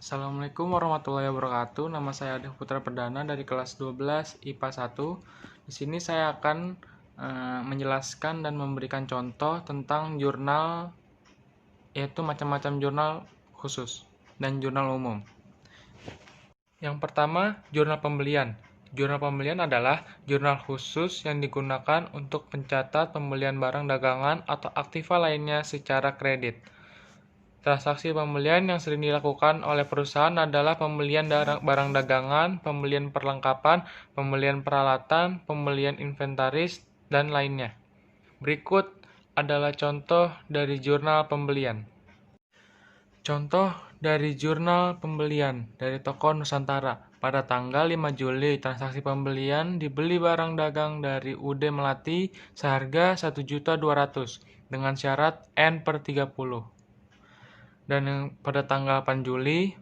Assalamualaikum warahmatullahi wabarakatuh. Nama saya Ade Putra Perdana dari kelas 12 IPA 1. Di sini saya akan menjelaskan dan memberikan contoh tentang jurnal, yaitu macam-macam jurnal khusus dan jurnal umum. Yang pertama, jurnal pembelian. Jurnal pembelian adalah jurnal khusus yang digunakan untuk mencatat pembelian barang dagangan atau aktiva lainnya secara kredit. Transaksi pembelian yang sering dilakukan oleh perusahaan adalah pembelian barang dagangan, pembelian perlengkapan, pembelian peralatan, pembelian inventaris, dan lainnya. Berikut adalah contoh dari jurnal pembelian. Contoh dari jurnal pembelian dari toko Nusantara. Pada tanggal 5 Juli, transaksi pembelian dibeli barang dagang dari UD Melati seharga 1.200.000 dengan syarat N/30. Dan pada tanggal 8 Juli,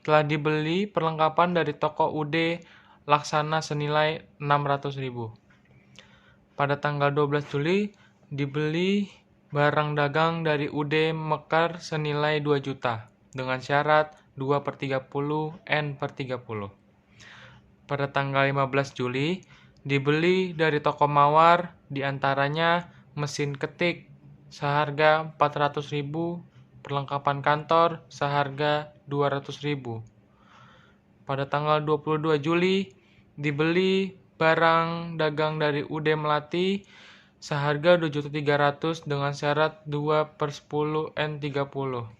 telah dibeli perlengkapan dari toko UD Laksana senilai 600.000. Pada tanggal 12 Juli, dibeli barang dagang dari UD Mekar senilai 2 juta dengan syarat 2/30 N/30. Pada tanggal 15 Juli, dibeli dari toko Mawar diantaranya mesin ketik seharga 400.000, perlengkapan kantor seharga 200.000. Pada tanggal 22 Juli, dibeli barang dagang dari UD Melati seharga 2.300.000 dengan syarat 2/10 N/30.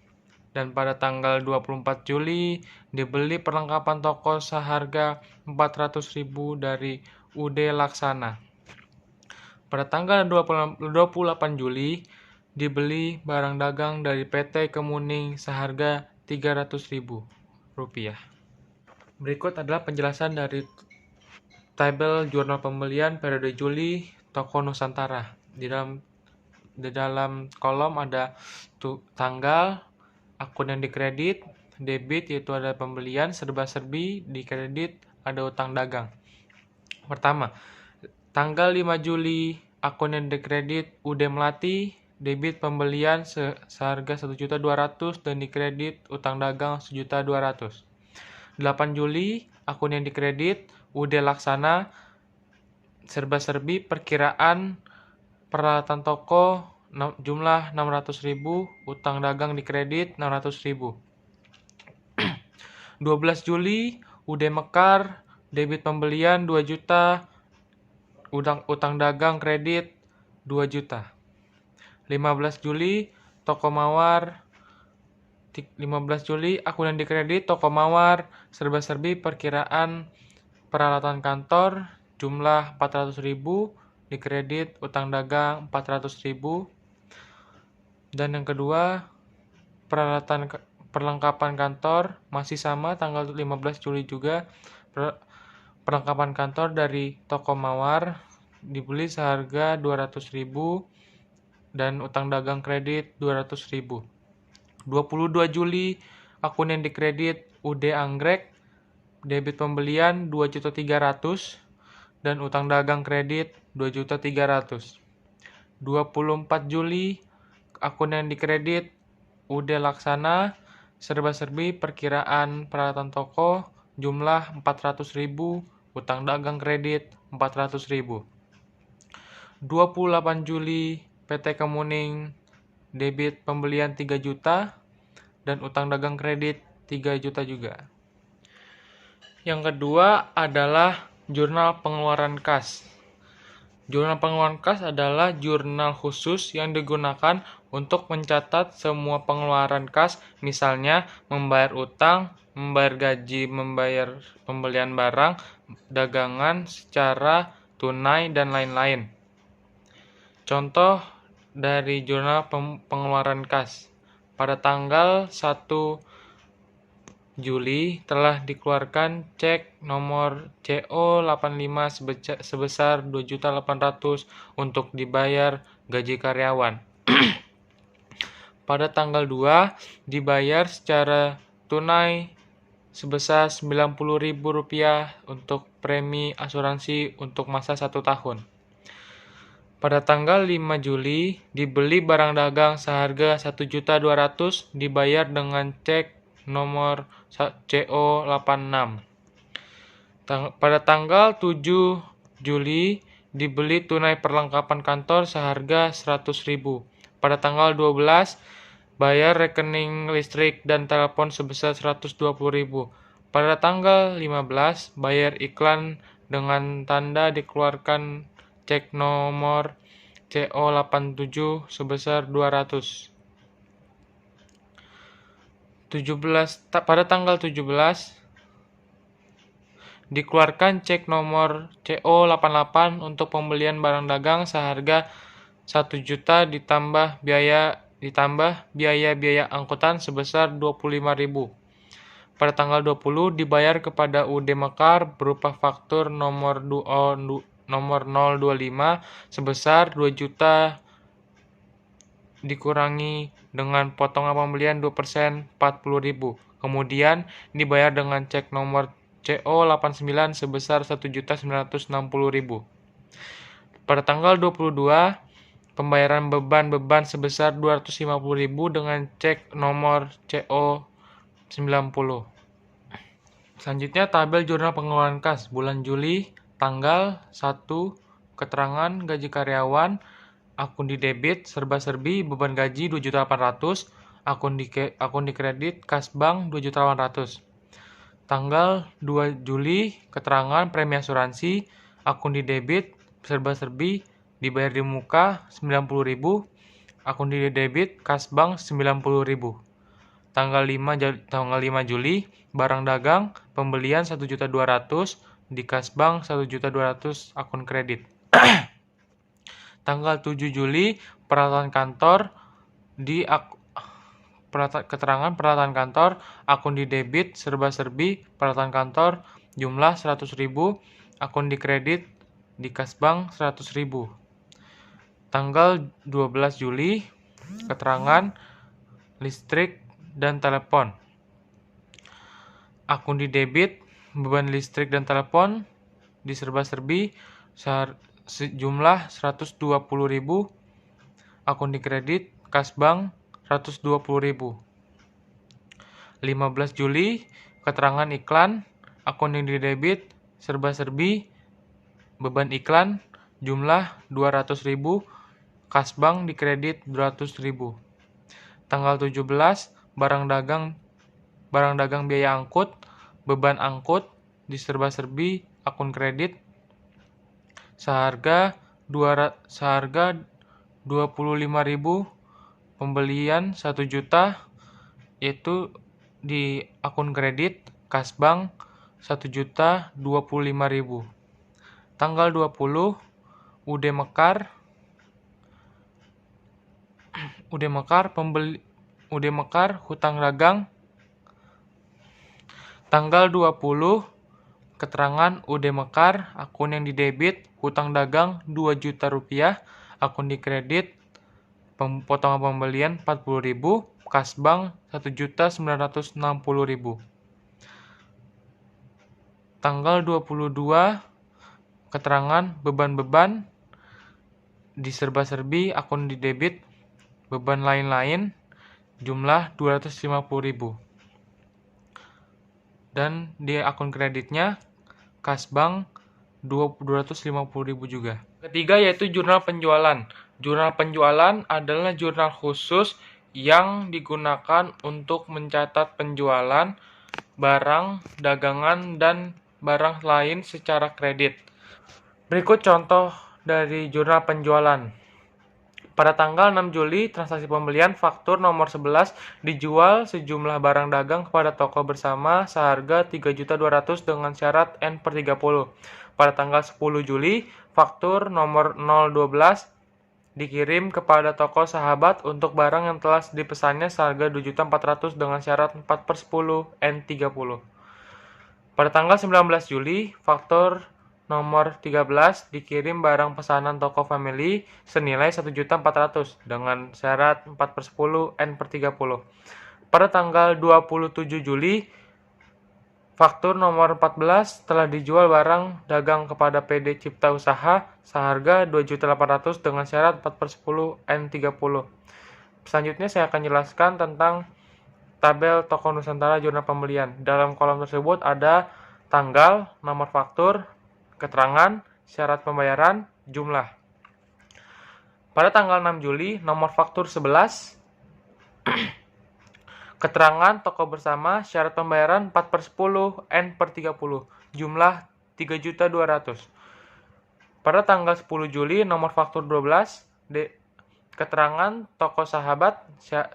Dan pada tanggal 24 Juli, dibeli perlengkapan toko seharga 400.000 dari UD Laksana. Pada tanggal 28 Juli, dibeli barang dagang dari PT Kemuning seharga Rp300.000. Berikut adalah penjelasan dari tabel jurnal pembelian periode Juli toko Nusantara. Di dalam kolom ada tanggal, akun yang dikredit, debit yaitu ada pembelian, serba-serbi, di kredit ada utang dagang. Pertama, tanggal 5 Juli, akun yang dikredit UD Melati, debit pembelian seharga 1.200.000 dan dikredit utang dagang 1.200.000. 8 Juli, akun yang dikredit UD Laksana, serba-serbi perkiraan peralatan toko jumlah 600.000, utang dagang dikredit 600.000. 12 Juli, UD Mekar, debit pembelian 2 juta, utang dagang kredit 2 juta. 15 Juli, toko Mawar, 15 Juli, akun yang dikredit toko Mawar, serba-serbi perkiraan peralatan kantor jumlah 400.000, dikredit utang dagang 400.000. Dan yang kedua, perlengkapan kantor masih sama tanggal 15 Juli juga. Perlengkapan kantor dari toko Mawar dibeli seharga 200.000 dan utang dagang kredit 200.000. 22 Juli, akun yang dikredit UD Anggrek, debit pembelian 2.300.000 dan utang dagang kredit 2.300.000. 24 Juli, akun yang dikredit UD Laksana, serba-serbi perkiraan peralatan toko jumlah 400.000, utang dagang kredit 400.000. 28 Juli, PT Kemuning, debit pembelian 3 juta dan utang dagang kredit 3 juta juga. Yang kedua adalah jurnal pengeluaran kas. Jurnal pengeluaran kas adalah jurnal khusus yang digunakan untuk mencatat semua pengeluaran kas, misalnya membayar utang, membayar gaji, membayar pembelian barang dagangan secara tunai, dan lain-lain. Contoh dari jurnal pengeluaran kas. Pada tanggal 1 Juli telah dikeluarkan cek nomor CO85 sebesar 2.800.000 untuk dibayar gaji karyawan. Pada tanggal 2 dibayar secara tunai sebesar Rp90.000 untuk premi asuransi untuk masa 1 tahun. Pada tanggal 5 Juli, dibeli barang dagang seharga 1.200.000 dibayar dengan cek nomor CO86. Pada tanggal 7 Juli, dibeli tunai perlengkapan kantor seharga 100.000. Pada tanggal 12, bayar rekening listrik dan telepon sebesar 120.000. Pada tanggal 15, bayar iklan dengan tanda dikeluarkan cek nomor CO87 sebesar 200. Pada tanggal 17, dikeluarkan cek nomor CO88 untuk pembelian barang dagang seharga 1 juta ditambah biaya angkutan sebesar 25.000. Pada tanggal 20 dibayar kepada UD Mekar berupa faktur nomor 025 sebesar 2 juta dikurangi dengan potongan pembelian 2% 40.000. Kemudian dibayar dengan cek nomor CO89 sebesar 1.960.000. Pada tanggal 22, pembayaran beban sebesar 250.000 dengan cek nomor CO90. Selanjutnya tabel jurnal pengeluaran kas bulan Juli tanggal 1, keterangan gaji karyawan, akun di debit serba-serbi beban gaji 2.800.000, akun di kredit kas bank 2.800.000. Tanggal 2 Juli keterangan premi asuransi, akun di debit serba-serbi dibayar di muka 90.000, akun di debit kas bank 90.000. Tanggal 5 Juli barang dagang pembelian 1.200.000 di kas bank 1.200.000 akun kredit. Tanggal 7 Juli peralatan kantor keterangan peralatan kantor, akun di debit serba-serbi peralatan kantor jumlah 100.000, akun di kredit di kas bank 100.000. Tanggal 12 Juli keterangan listrik dan telepon, akun di debit beban listrik dan telepon di serba-serbi sejumlah 120.000, akun di kredit kas bank 120.000. 15 Juli keterangan iklan, akun yang di debit serba-serbi beban iklan jumlah 200.000, kas bank di kredit 200.000. Tanggal 17 barang dagang biaya angkut, beban angkut di serba-serbi akun kredit seharga 25.000, pembelian 1 juta yaitu di akun kredit kas bank 1.025.000. Tanggal 20 UD Mekar hutang dagang. Tanggal 20 keterangan UD Mekar, akun yang di debit hutang dagang 2 juta rupiah, akun di kredit potongan pembelian 40.000, kas bank 1.960.000. Tanggal 22 keterangan beban di serba-serbi akun di debit beban lain-lain jumlah 250.000. Dan di akun kreditnya kas bank 250.000 juga. Ketiga yaitu jurnal penjualan. Jurnal penjualan adalah jurnal khusus yang digunakan untuk mencatat penjualan barang, dagangan, dan barang lain secara kredit. Berikut contoh dari jurnal penjualan. Pada tanggal 6 Juli, transaksi pembelian faktur nomor 11 dijual sejumlah barang dagang kepada toko bersama seharga 3.200.000 dengan syarat N/30. Pada tanggal 10 Juli, faktur nomor 012 dikirim kepada toko sahabat untuk barang yang telah dipesannya seharga 2.400.000 dengan syarat 4/10 N/30. Pada tanggal 19 Juli, faktur nomor 13 dikirim barang pesanan toko family senilai 1.400.000 dengan syarat 4/10 N/30. Pada tanggal 27 Juli, faktur nomor 14 telah dijual barang dagang kepada PD Cipta Usaha seharga 2.800.000 dengan syarat 4/10 N30. Selanjutnya saya akan jelaskan tentang tabel toko Nusantara jurnal pembelian. Dalam kolom tersebut ada tanggal, nomor faktur, keterangan, syarat pembayaran, jumlah. Pada tanggal 6 Juli, nomor faktur 11, keterangan toko bersama, syarat pembayaran 4/10 N/30, jumlah 3.200.000. Pada tanggal 10 Juli, nomor faktur 12, keterangan toko sahabat,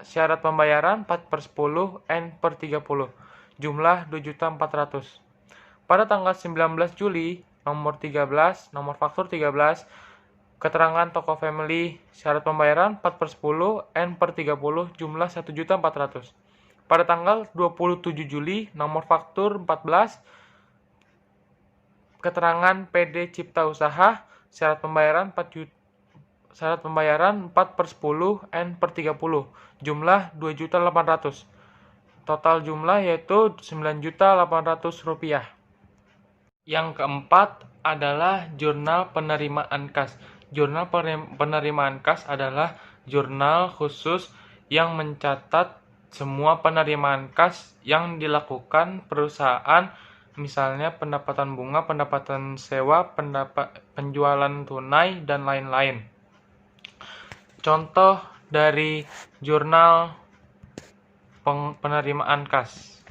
syarat pembayaran 4/10 N/30, jumlah 2.400.000. Pada tanggal 19 Juli, nomor 13, nomor faktur 13, keterangan toko family, syarat pembayaran 4/10 N/30, jumlah 1.400.000. Pada tanggal 27 Juli, nomor faktur 14, keterangan PD Cipta Usaha, syarat pembayaran 4/10 N/30, jumlah 2.800.000. Total jumlah yaitu Rp9.800.000. Yang keempat adalah jurnal penerimaan kas. Jurnal penerimaan kas adalah jurnal khusus yang mencatat semua penerimaan kas yang dilakukan perusahaan, misalnya pendapatan bunga, pendapatan sewa, penjualan tunai, dan lain-lain. Contoh dari jurnal penerimaan kas.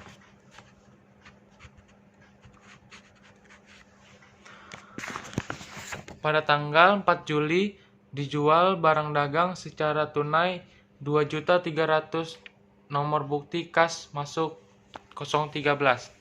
Pada tanggal 4 Juli dijual barang dagang secara tunai 2.300.000, nomor bukti kas masuk 013.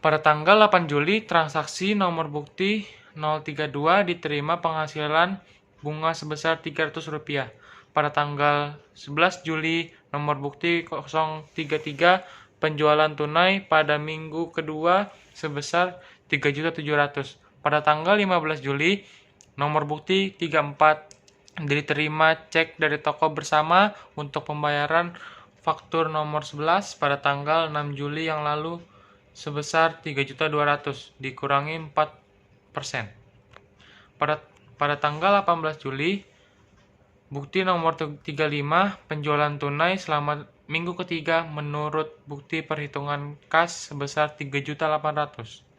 Pada tanggal 8 Juli transaksi nomor bukti 032 diterima penghasilan bunga sebesar Rp300. Pada tanggal 11 Juli nomor bukti 033 penjualan tunai pada minggu kedua sebesar 3.700.000. Pada tanggal 15 Juli, nomor bukti 34 diterima cek dari toko bersama untuk pembayaran faktur nomor 11 pada tanggal 6 Juli yang lalu sebesar 3.200.000 dikurangi 4%. Pada tanggal 18 Juli, bukti nomor 35 penjualan tunai selama minggu ketiga menurut bukti perhitungan kas sebesar 3.800.000.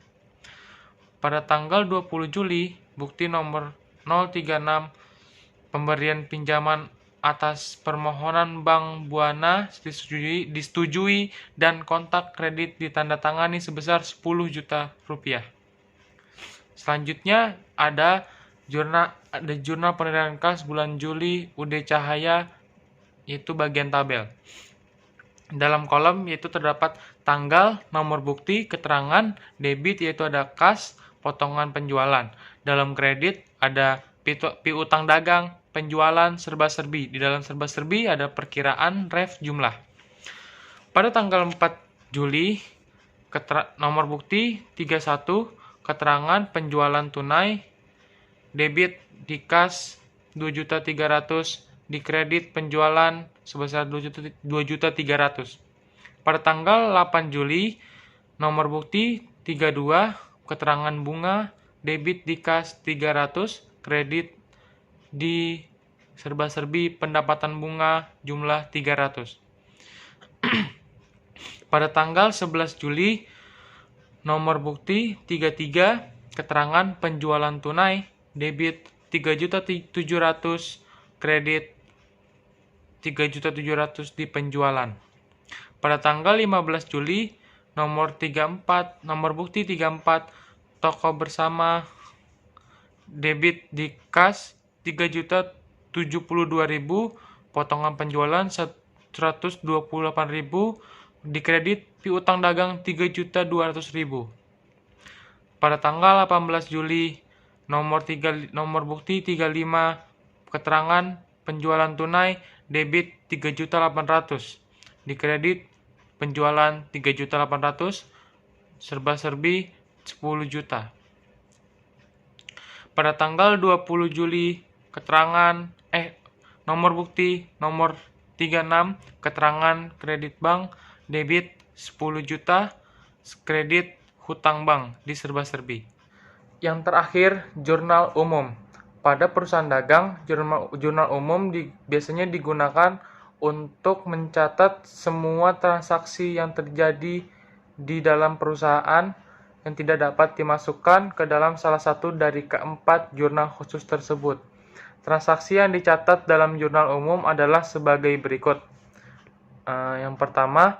Pada tanggal 20 Juli, bukti nomor 036 pemberian pinjaman atas permohonan Bank Buana disetujui dan kontak kredit ditandatangani sebesar Rp10 juta. Selanjutnya ada jurnal penerimaan kas bulan Juli UD Cahaya, yaitu bagian tabel. Dalam kolom yaitu terdapat tanggal, nomor bukti, keterangan, debit yaitu ada kas, potongan penjualan. Dalam kredit ada piutang dagang, penjualan, serba-serbi. Di dalam serba-serbi ada perkiraan ref jumlah. Pada tanggal 4 Juli, nomor bukti 31, keterangan penjualan tunai, debit di kas 2.300.000, di kredit penjualan sebesar 2.300.000. Pada tanggal 8 Juli, nomor bukti 32, keterangan bunga, debit di kas 300, kredit di serba-serbi pendapatan bunga jumlah 300. Pada tanggal 11 Juli, nomor bukti 33, keterangan penjualan tunai, debit 3.700.000, kredit 3.700.000 di penjualan. Pada tanggal 15 Juli, nomor bukti 34, toko bersama, debit di kas 3.072.000, potongan penjualan 128.000, di kredit piutang dagang 3.200.000. Pada tanggal 18 Juli, nomor bukti 35, keterangan penjualan tunai, debit 3.800.000, di kredit penjualan 3.800.000, serba-serbi 10 juta. Pada tanggal 20 Juli, nomor bukti nomor 36, keterangan kredit bank, debit 10 juta kredit hutang bank diserba-serbi. Yang terakhir, jurnal umum. Pada perusahaan dagang, jurnal umum biasanya digunakan untuk mencatat semua transaksi yang terjadi di dalam perusahaan yang tidak dapat dimasukkan ke dalam salah satu dari keempat jurnal khusus tersebut. Transaksi yang dicatat dalam jurnal umum adalah sebagai berikut. Yang pertama,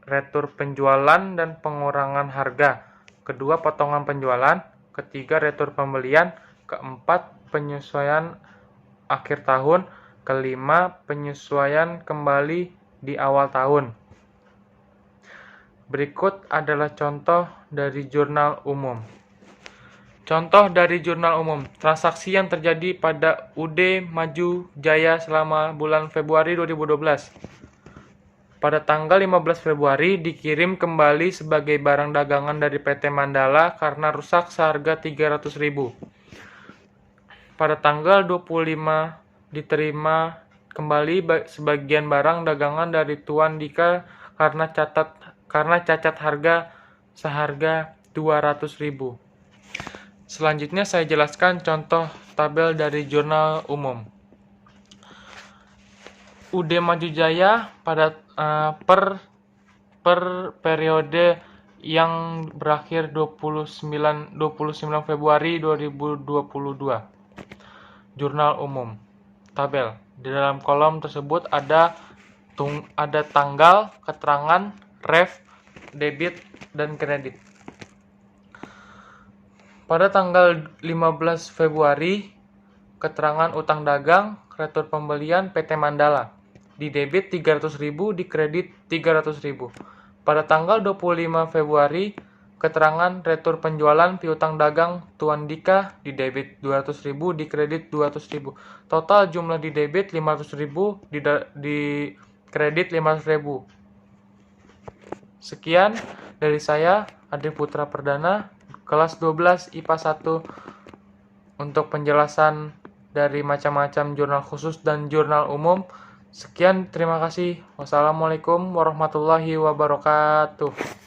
retur penjualan dan pengurangan harga. Kedua, potongan penjualan. Ketiga, retur pembelian. Keempat, penyesuaian akhir tahun. Kelima, penyesuaian kembali di awal tahun. Berikut adalah contoh dari jurnal umum. Contoh dari jurnal umum, transaksi yang terjadi pada UD Maju Jaya selama bulan Februari 2012. Pada tanggal 15 Februari dikirim kembali sebagai barang dagangan dari PT Mandala karena rusak seharga 300.000. Pada tanggal 25 diterima kembali sebagian barang dagangan dari Tuan Dika karena cacat harga seharga 200.000. Selanjutnya saya jelaskan contoh tabel dari jurnal umum. UD Maju Jaya pada per periode yang berakhir 29 Februari 2022. Jurnal umum. Tabel. Di dalam kolom tersebut ada tanggal, keterangan, ref, debit, dan kredit. Pada tanggal 15 Februari, keterangan utang dagang, retur pembelian PT Mandala. Di debit 300.000, di kredit 300.000. Pada tanggal 25 Februari, keterangan retur penjualan piutang dagang Tuan Dika di debit 200.000, di kredit 200.000. Total jumlah di debit 500.000, di kredit 500.000. Sekian dari saya, Ade Putra Perdana, kelas 12 IPA 1 untuk penjelasan dari macam-macam jurnal khusus dan jurnal umum. Sekian, terima kasih. Wassalamualaikum warahmatullahi wabarakatuh.